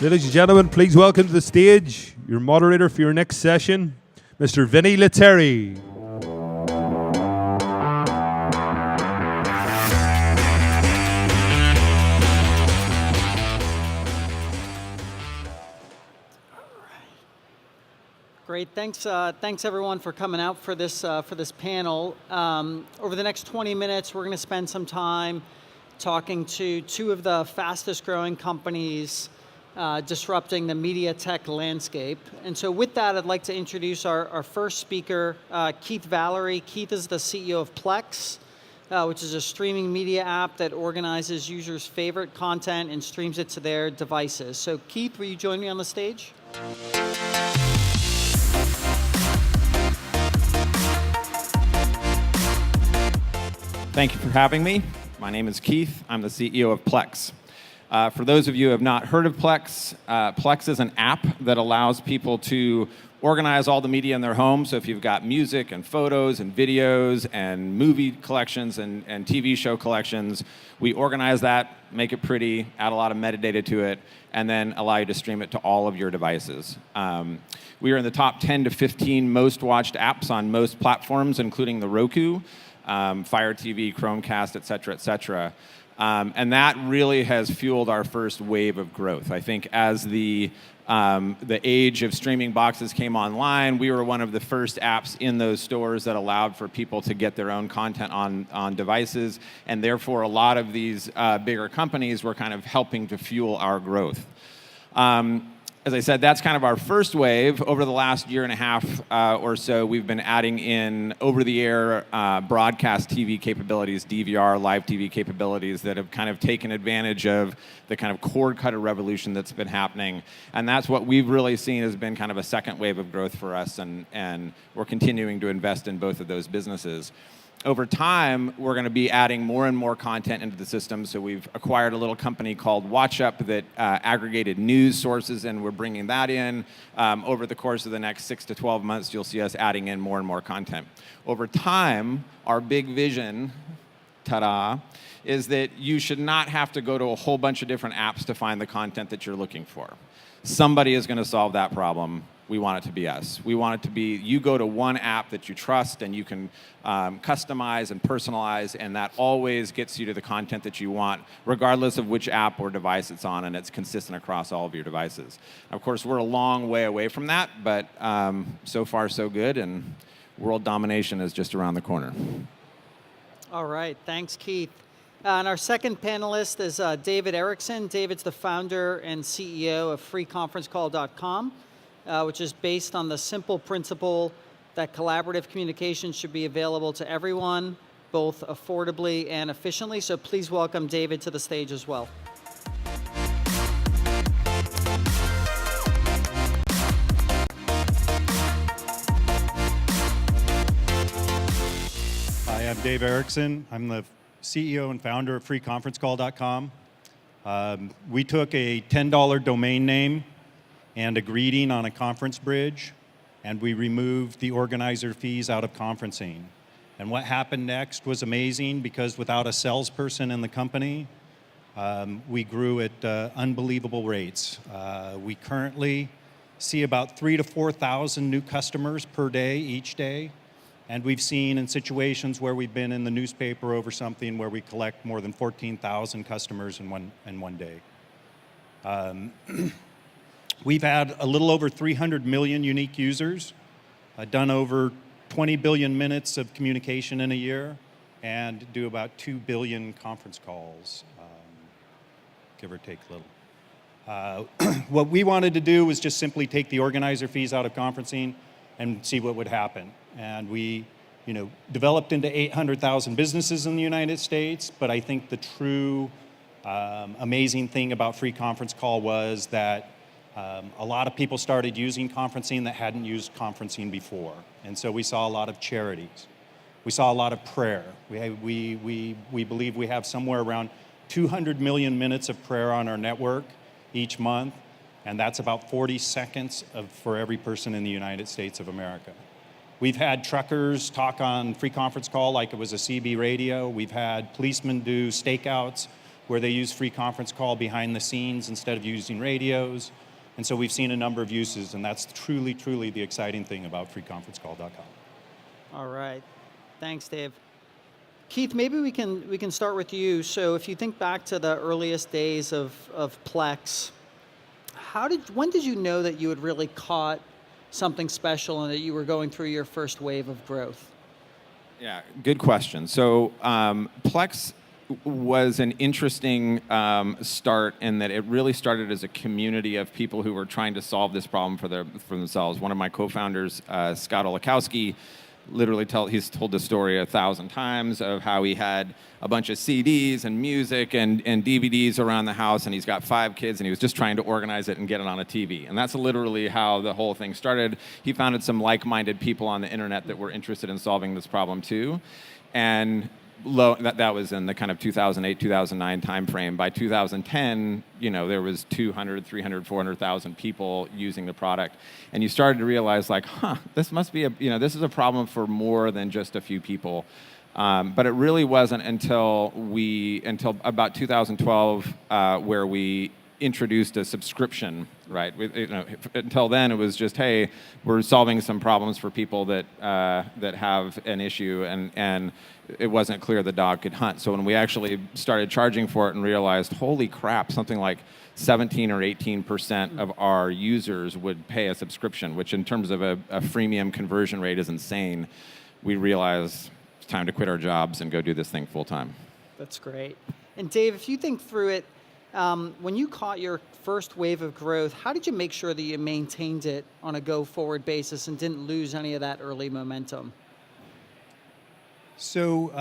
Ladies and gentlemen, please welcome to the stage your moderator for your next session, Mr. Vini Letteri. Great, thanks everyone for coming out for this panel. Over the next 20 minutes, we're going to spend some time talking to two of the fastest growing companies disrupting the media tech landscape. And so with that, I'd like to introduce our first speaker, Keith Valory. Keith is the CEO of Plex, which is a streaming media app that organizes users' favorite content and streams it to their devices. So Keith, will you join me on the stage? Thank you for having me. My name is Keith. I'm the CEO of Plex. For those of you who have not heard of Plex, Plex is an app that allows people to organize all the media in their home. So if you've got music and photos and videos and movie collections and TV show collections, we organize that, make it pretty, add a lot of metadata to it, and then allow you to stream it to all of your devices. We are in the top 10 to 15 most watched apps on most platforms, including the Roku, Fire TV, Chromecast, et cetera, et cetera. And that really has fueled our first wave of growth. I think as the age of streaming boxes came online, we were one of the first apps in those stores that allowed for people to get their own content on devices, and therefore a lot of these bigger companies were kind of helping to fuel our growth. As I said, that's kind of our first wave. Over the last year and a half or so, we've been adding in over-the-air broadcast TV capabilities, DVR, live TV capabilities that have kind of taken advantage of the kind of cord cutter revolution that's been happening. And that's what we've really seen has been kind of a second wave of growth for us, and we're continuing to invest in both of those businesses. Over time, we're going to be adding more and more content into the system. So we've acquired a little company called WatchUp that aggregated news sources, and we're bringing that in. Over the course of the next 6 to 12 months, you'll see us adding in more and more content. Over time, our big vision, ta-da, is that you should not have to go to a whole bunch of different apps to find the content that you're looking for. Somebody is going to solve that problem. We want it to be us. We want it to be, you go to one app that you trust and you can customize and personalize, and that always gets you to the content that you want, regardless of which app or device it's on, and it's consistent across all of your devices. Of course, we're a long way away from that, but so far so good, and world domination is just around the corner. All right, thanks, Keith. And our second panelist is David Erickson. David's the founder and CEO of freeconferencecall.com. Which is based on the simple principle that collaborative communication should be available to everyone, both affordably and efficiently. So please welcome David to the stage as well. Hi, I'm Dave Erickson. I'm the CEO and founder of freeconferencecall.com. We took a $10 domain name and a greeting on a conference bridge, and we removed the organizer fees out of conferencing. And what happened next was amazing, because without a salesperson in the company, we grew at unbelievable rates. We currently see about 3,000 to 4,000 new customers per day, each day. And we've seen in situations where we've been in the newspaper over something where we collect more than 14,000 customers in one day. We've had a little over 300 million unique users, done over 20 billion minutes of communication in a year, and do about 2 billion conference calls, give or take a little. What we wanted to do was just simply take the organizer fees out of conferencing and see what would happen. And we developed into 800,000 businesses in the United States, but I think the true amazing thing about Free Conference Call was that a lot of people started using conferencing that hadn't used conferencing before. And so we saw a lot of charities. We saw a lot of prayer. We believe we have somewhere around 200 million minutes of prayer on our network each month, and that's about 40 seconds for every person in the United States of America. We've had truckers talk on Free Conference Call like it was a CB radio. We've had policemen do stakeouts where they use free conference call behind the scenes instead of using radios. And so we've seen a number of uses, and that's truly, truly the exciting thing about freeconferencecall.com. All right. Thanks, Dave. Keith, maybe we can start with you. So if you think back to the earliest days of Plex, when did you know that you had really caught something special and that you were going through your first wave of growth? Yeah, good question. So Plex was an interesting start in that it really started as a community of people who were trying to solve this problem for themselves. One of my co-founders, Scott Olakowski, literally he's told the story 1,000 times of how he had a bunch of CDs and music and DVDs around the house, and he's got 5 kids, and he was just trying to organize it and get it on a TV. And that's literally how the whole thing started. He founded some like-minded people on the internet that were interested in solving this problem too. And that was in the kind of 2008, 2009 timeframe. By 2010, there was 200, 300, 400,000 people using the product. And you started to realize, like, this must be this is a problem for more than just a few people. But it really wasn't until about 2012 where we introduced a subscription, right? Until then, it was just, hey, we're solving some problems for people that have an issue, and it wasn't clear the dog could hunt. So when we actually started charging for it and realized, holy crap, something like 17 or 18% of our users would pay a subscription, which in terms of a freemium conversion rate is insane, we realized it's time to quit our jobs and go do this thing full time. That's great. And Dave, if you think through it, when you caught your first wave of growth, how did you make sure that you maintained it on a go-forward basis and didn't lose any of that early momentum? So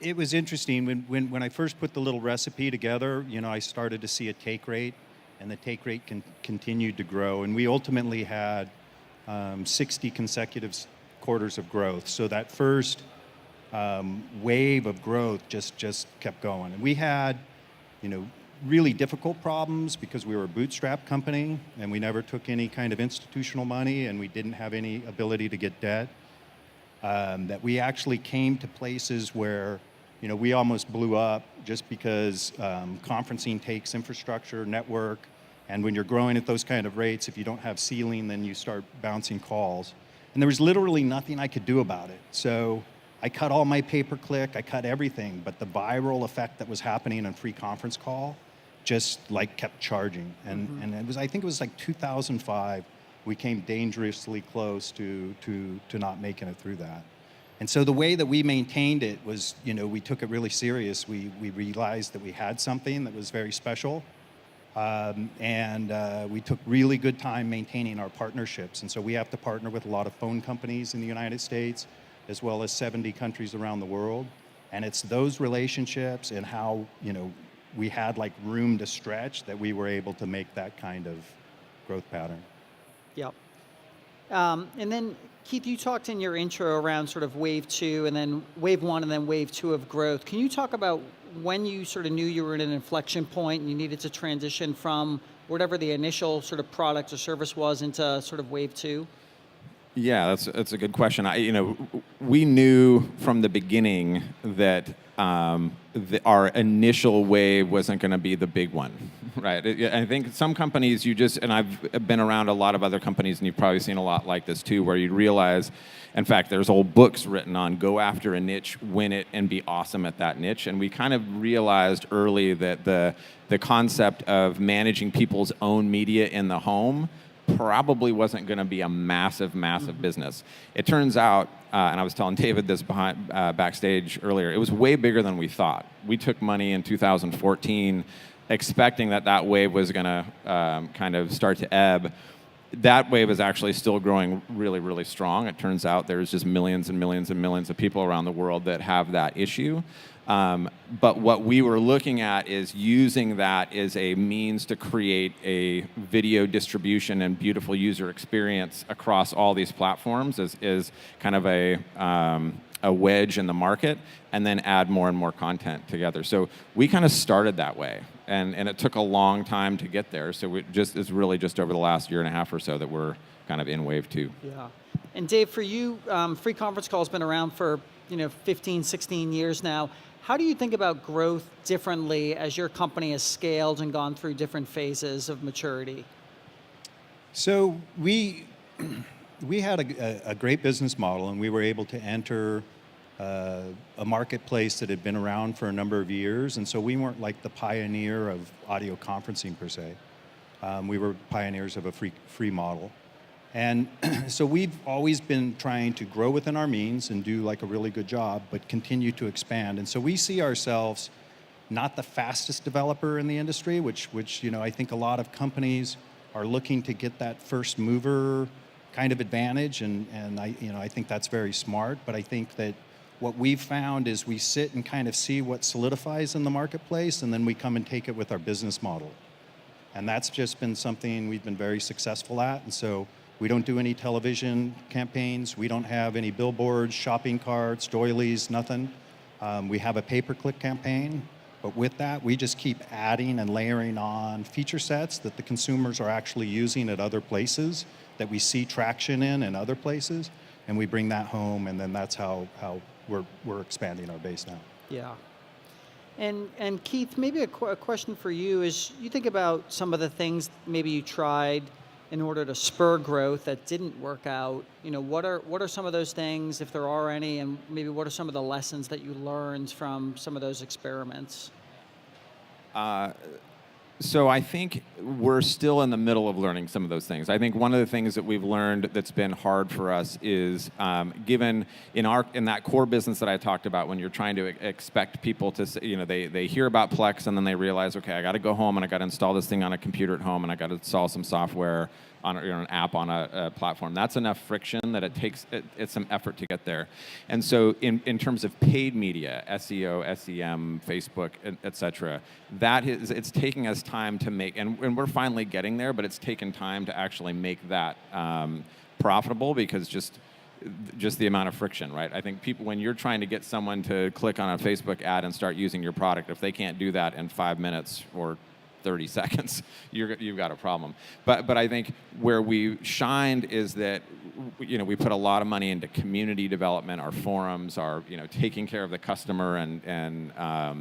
it was interesting. When I first put the little recipe together, I started to see a take rate, and the take rate continued to grow. And we ultimately had 60 consecutive quarters of growth. So that first wave of growth just kept going. And we had really difficult problems because we were a bootstrap company and we never took any kind of institutional money and we didn't have any ability to get debt. That we actually came to places where, we almost blew up just because conferencing takes infrastructure, network, and when you're growing at those kind of rates, if you don't have ceiling, then you start bouncing calls. And there was literally nothing I could do about it. So I cut all my pay-per-click, I cut everything, but the viral effect that was happening on free conference call just kept charging. And I think it was like 2005, we came dangerously close to not making it through that. And so the way that we maintained it was, we took it really serious. We realized that we had something that was very special. And we took really good time maintaining our partnerships. And so we have to partner with a lot of phone companies in the United States, as well as 70 countries around the world. And it's those relationships and how, we had room to stretch that we were able to make that kind of growth pattern. Yep. And then, Keith, you talked in your intro around sort of wave 2 and then wave 1 and then wave 2 of growth. Can you talk about when you sort of knew you were at an inflection point and you needed to transition from whatever the initial sort of product or service was into sort of wave 2? Yeah, that's a good question. We knew from the beginning that our initial wave wasn't going to be the big one, right? I think some companies and I've been around a lot of other companies, and you've probably seen a lot like this too, where you realize, in fact, there's whole books written on go after a niche, win it, and be awesome at that niche. And we kind of realized early that the concept of managing people's own media in the home probably wasn't going to be a massive business. It turns out, and I was telling David this backstage earlier, it was way bigger than we thought. We took money in 2014 expecting that wave was going to kind of start to ebb. That wave is actually still growing really, really strong. It turns out there's just millions and millions and millions of people around the world that have that issue. But what we were looking at is using that as a means to create a video distribution and beautiful user experience across all these platforms is kind of a wedge in the market, and then add more and more content together. So we kind of started that way, and it took a long time to get there. So it's really just over the last year and a half or so that we're kind of in wave 2. Yeah. And Dave, for you, free conference call has been around for 15, 16 years now. How do you think about growth differently as your company has scaled and gone through different phases of maturity? So we had a great business model, and we were able to enter a marketplace that had been around for a number of years, and so we weren't like the pioneer of audio conferencing per se. We were pioneers of a free model. And so we've always been trying to grow within our means and do like a really good job, but continue to expand. And so we see ourselves not the fastest developer in the industry, which I think a lot of companies are looking to get that first mover kind of advantage, and I think that's very smart. But I think that what we've found is we sit and kind of see what solidifies in the marketplace, and then we come and take it with our business model. And that's just been something we've been very successful at. And so we don't do any television campaigns. We don't have any billboards, shopping carts, doilies, nothing. We have a pay-per-click campaign. But with that, we just keep adding and layering on feature sets that the consumers are actually using at other places, that we see traction in other places, and we bring that home, and then that's how we're expanding our base now. Yeah. And Keith, maybe a question for you is, you think about some of the things maybe you tried in order to spur growth that didn't work out. What are some of those things, if there are any, and maybe what are some of the lessons that you learned from some of those experiments? So I think we're still in the middle of learning some of those things. I think one of the things that we've learned that's been hard for us is given in that core business that I talked about, when you're trying to expect people to, they hear about Plex and then they realize, okay, I got to go home and I got to install this thing on a computer at home and I got to install some software on an app on a platform. That's enough friction that it's some effort to get there. And so in terms of paid media, SEO, SEM, Facebook, et cetera, it's taking us time to make, and we're finally getting there, but it's taken time to actually make that profitable, because just the amount of friction, right? I think people, when you're trying to get someone to click on a Facebook ad and start using your product, if they can't do that in 5 minutes or 30 seconds, you've got a problem. But I think where we shined is that we put a lot of money into community development, our forums, our taking care of the customer and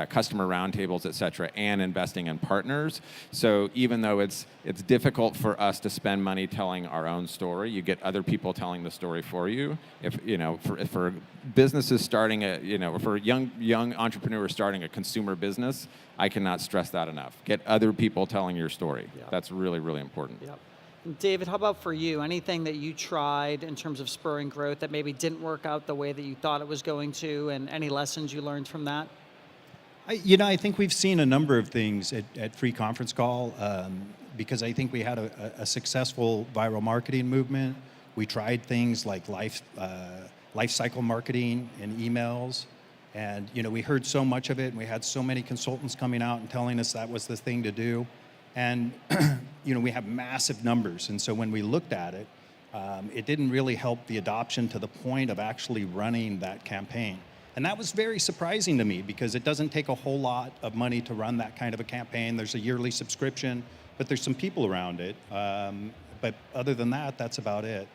customer roundtables, et cetera, and investing in partners. So even though it's difficult for us to spend money telling our own story, you get other people telling the story for you. If for businesses starting for young entrepreneurs starting a consumer business, I cannot stress that enough. Get other people telling your story. Yeah. That's really, really important. Yep. David, how about for you? Anything that you tried in terms of spurring growth that maybe didn't work out the way that you thought it was going to, and any lessons you learned from that? I think we've seen a number of things at Free Conference Call, because I think we had a successful viral marketing movement. We tried things like life cycle marketing and emails, and we heard so much of it, and we had so many consultants coming out and telling us that was the thing to do, and we have massive numbers, and so when we looked at it, it didn't really help the adoption to the point of actually running that campaign. And that was very surprising to me, because it doesn't take a whole lot of money to run that kind of a campaign. There's a yearly subscription, but there's some people around it. But other than that, that's about it.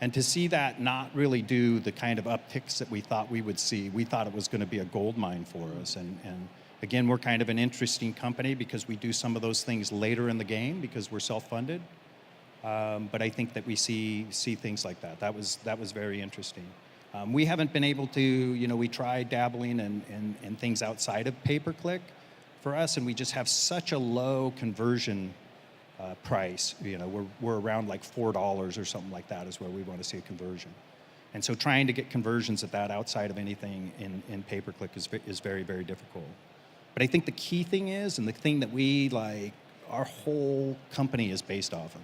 And to see that not really do the kind of upticks that we thought we would see, we thought it was going to be a gold mine for us. And again, we're kind of an interesting company because we do some of those things later in the game because we're self-funded. But I think that we see things like that. That was very interesting. We haven't been able to, we tried dabbling in things outside of pay-per-click for us, and we just have such a low conversion price. We're around like $4 or something like that is where we want to see a conversion. And so trying to get conversions at that outside of anything in pay-per-click is very, very difficult. But I think the key thing is, and the thing that our whole company is based off of,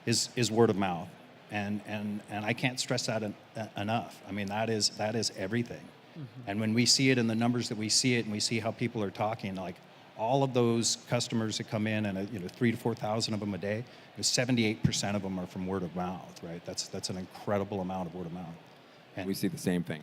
is word of mouth. And I can't stress that enough. I mean, that is everything. Mm-hmm. And when we see it in the numbers that we see it, and we see how people are talking, like all of those customers that come in, and 3,000 to 4,000 of them a day, 78% of them are from word of mouth, right? That's an incredible amount of word of mouth. And we see the same thing.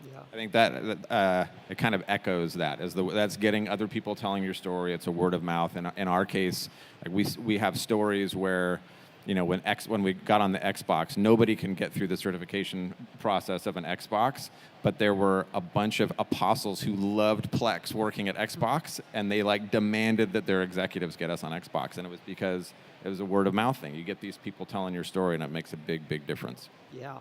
Yeah. I think that it kind of echoes that. That's getting other people telling your story. It's a word of mouth. In our case, we have stories where when we got on the Xbox, nobody can get through the certification process of an Xbox, but there were a bunch of apostles who loved Plex working at Xbox, and they like demanded that their executives get us on Xbox, and it was because it was a word of mouth thing. You get these people telling your story, and it makes a big, big difference. Yeah.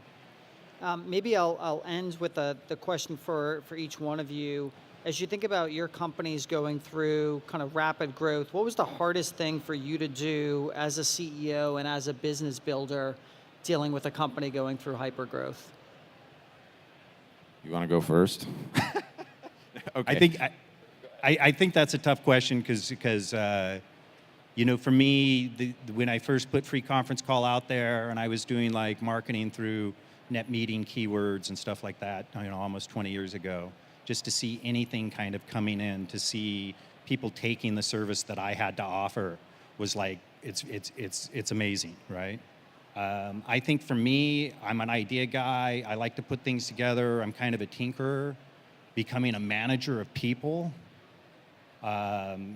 Maybe I'll end with the question for each one of you. As you think about your companies going through kind of rapid growth, what was the hardest thing for you to do as a CEO and as a business builder dealing with a company going through hypergrowth? You want to go first? Okay. I think that's a tough question because for me, when I first put free conference call out there and I was doing like marketing through net meeting keywords and stuff like that, almost 20 years ago, just to see anything kind of coming in, to see people taking the service that I had to offer was like, it's amazing, right? I think for me, I'm an idea guy. I like to put things together. I'm kind of a tinkerer. Becoming a manager of people, that's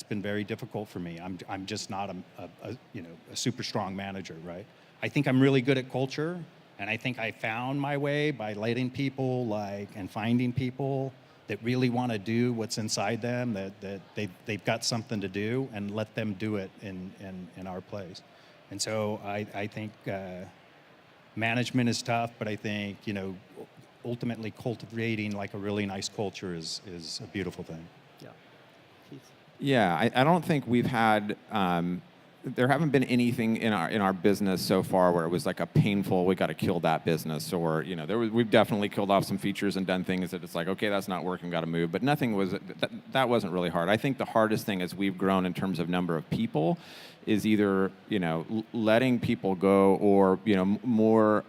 been very difficult for me. I'm just not a super strong manager, right? I think I'm really good at culture. And I think I found my way by letting people and finding people that really want to do what's inside them, that they've got something to do, and let them do it in our place. And so I think management is tough, but I think ultimately cultivating like a really nice culture is a beautiful thing. Yeah. Keith? Yeah, I don't think we've had. There haven't been anything in our business so far where it was like a painful, we got to kill that business, or we've definitely killed off some features and done things that it's like, okay, that's not working, got to move. But nothing was that wasn't really hard. I think the hardest thing as we've grown in terms of number of people is either letting people go, or more.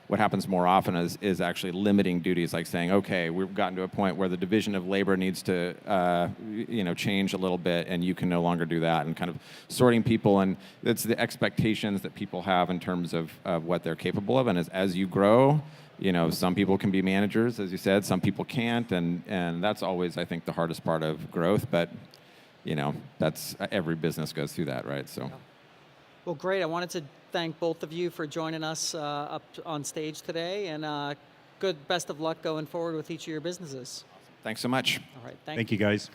What happens more often is actually limiting duties, like saying, okay, we've gotten to a point where the division of labor needs to change a little bit, and you can no longer do that, and kind of sorting people, and it's the expectations that people have in terms of what they're capable of, and as you grow, some people can be managers, as you said, some people can't, and that's always, I think, the hardest part of growth, but that's every business goes through that, right? So. Well, great. I wanted to thank both of you for joining us up on stage today, and best of luck going forward with each of your businesses. Thanks so much. All right. Thank you, guys.